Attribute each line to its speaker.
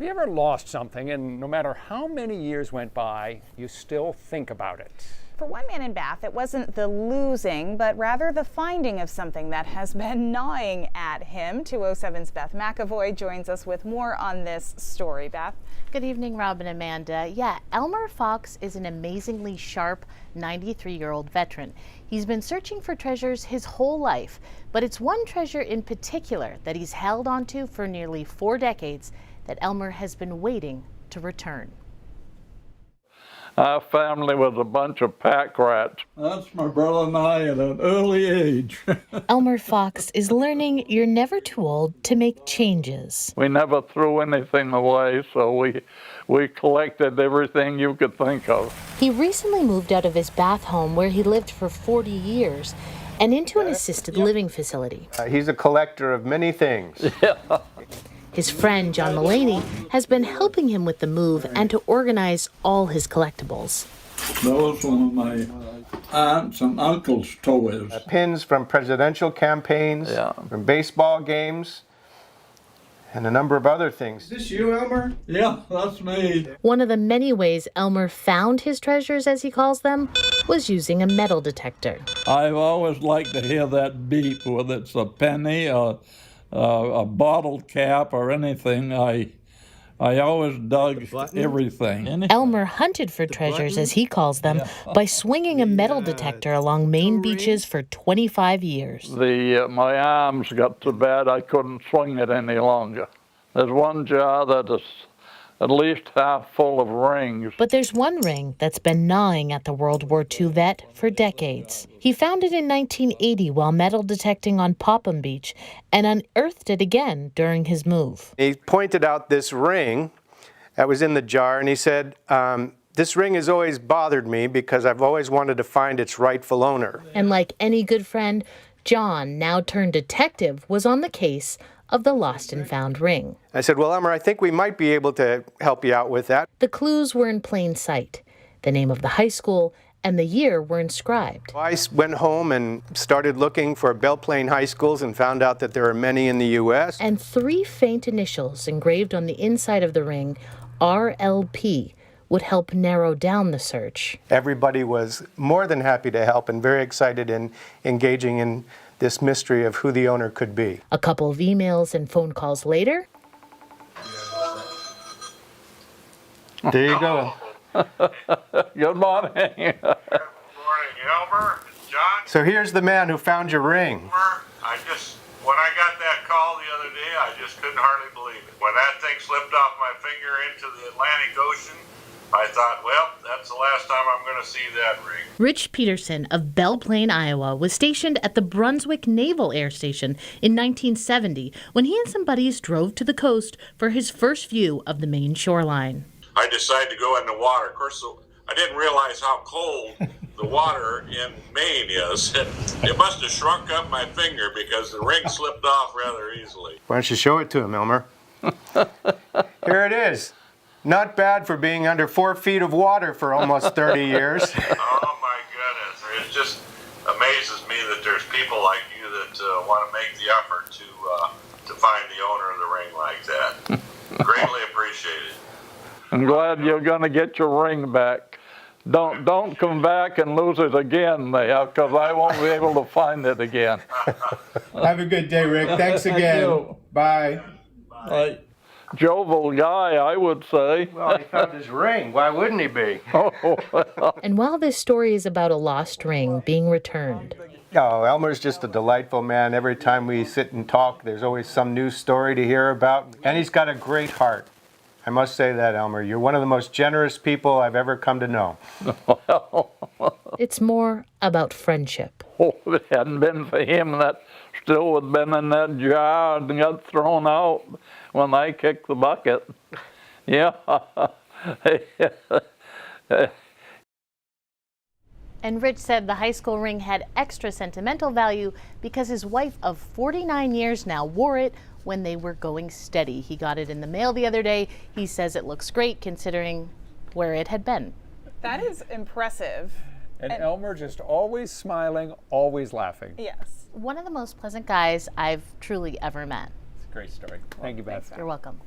Speaker 1: Have you ever lost something and no matter how many years went by, you still think about it?
Speaker 2: For one man in Bath, it wasn't the losing, but rather the finding of something that has been gnawing at him. 207's Beth McAvoy joins us with more on this story. Beth?
Speaker 3: Good evening, Rob and Amanda. Yeah, Elmer Fox is an amazingly sharp 93-year-old veteran. He's been searching for treasures his whole life, but it's one treasure in particular that he's held onto for nearly 4 decades that Elmer has been waiting to return.
Speaker 4: Our family was a bunch of pack rats.
Speaker 5: That's my brother and I at an early age.
Speaker 3: Elmer Fox is learning you're never too old to make changes.
Speaker 4: We never threw anything away, so we collected everything you could think of.
Speaker 3: He recently moved out of his Bath home where he lived for 40 years and into an assisted living facility.
Speaker 6: He's a collector of many things.
Speaker 4: Yeah.
Speaker 3: His friend, John Mullaney, has been helping him with the move and to organize all his collectibles.
Speaker 5: Those were my aunts and uncles' toys.
Speaker 6: Pins from presidential campaigns, from baseball games, and a number of other things. Is this you, Elmer?
Speaker 5: Yeah, that's me.
Speaker 3: One of the many ways Elmer found his treasures, as he calls them, was using a metal detector.
Speaker 5: I've always liked to hear that beep, whether it's a penny or a bottle cap or anything. I always dug everything.
Speaker 3: Elmer hunted for treasures, as he calls them, by swinging a metal detector along Maine beaches for 25 years.
Speaker 4: My arms got so bad I couldn't swing it any longer. There's one jar that is at least half full of rings.
Speaker 3: But there's one ring that's been gnawing at the World War II vet for decades. He found it in 1980 while metal detecting on Popham Beach and unearthed it again during his move.
Speaker 6: He pointed out this ring that was in the jar, and he said, this ring has always bothered me because I've always wanted to find its rightful owner.
Speaker 3: And like any good friend, John, now turned detective, was on the case of the lost and found ring.
Speaker 6: I said, well, Elmer, I think we might be able to help you out with that.
Speaker 3: The clues were in plain sight. The name of the high school and the year were inscribed.
Speaker 6: I went home and started looking for Belle Plaine high schools and found out that there are many in the U.S.
Speaker 3: And 3 faint initials engraved on the inside of the ring, RLP, would help narrow down the search.
Speaker 6: Everybody was more than happy to help and very excited in engaging in this mystery of who the owner could be.
Speaker 3: A couple of emails and phone calls later.
Speaker 6: There you go.
Speaker 4: Good morning.
Speaker 7: Good morning, Elmer. John.
Speaker 6: So here's the man who found your ring.
Speaker 7: When I got that call the other day, I just couldn't hardly believe it. When that thing slipped off my finger into the Atlantic Ocean, I thought, well, that's the last time I'm going to see that ring.
Speaker 3: Rich Peterson of Belle Plaine, Iowa, was stationed at the Brunswick Naval Air Station in 1970 when he and some buddies drove to the coast for his first view of the Maine shoreline.
Speaker 7: I decided to go in the water. Of course, I didn't realize how cold the water in Maine is. It must have shrunk up my finger because the ring slipped off rather easily.
Speaker 6: Why don't you show it to him, Elmer? Here it is. Not bad for being under 4 feet of water for almost 30 years.
Speaker 7: Oh my goodness. It just amazes me that there's people like you that want to make the effort to find the owner of the ring like that. Greatly appreciated.
Speaker 4: I'm glad you're going to get your ring back. Don't come back and lose it again, because I won't be able to find it again.
Speaker 6: Have a good day, Rick. Thanks again.
Speaker 5: you.
Speaker 6: Bye.
Speaker 5: Bye.
Speaker 4: Jovial guy, I would say.
Speaker 6: Well, he found his ring. Why wouldn't he be?
Speaker 3: And while this story is about a lost ring being returned,
Speaker 6: Oh, Elmer's just a delightful man. Every time we sit and talk, there's always some new story to hear about. And he's got a great heart. I must say that, Elmer. You're one of the most generous people I've ever come to know.
Speaker 3: it's more about friendship.
Speaker 4: Oh, if it hadn't been for him, that still would have been in that jar and got thrown out when I kicked the bucket. Yeah.
Speaker 3: And Rich said the high school ring had extra sentimental value because his wife of 49 years now wore it when they were going steady. He got it in the mail the other day. He says it looks great considering where it had been.
Speaker 2: That is impressive.
Speaker 1: And Elmer just always smiling, always laughing.
Speaker 2: Yes.
Speaker 3: One of the most pleasant guys I've truly ever met.
Speaker 1: It's a great story. Thank you, Beth.
Speaker 3: You're welcome.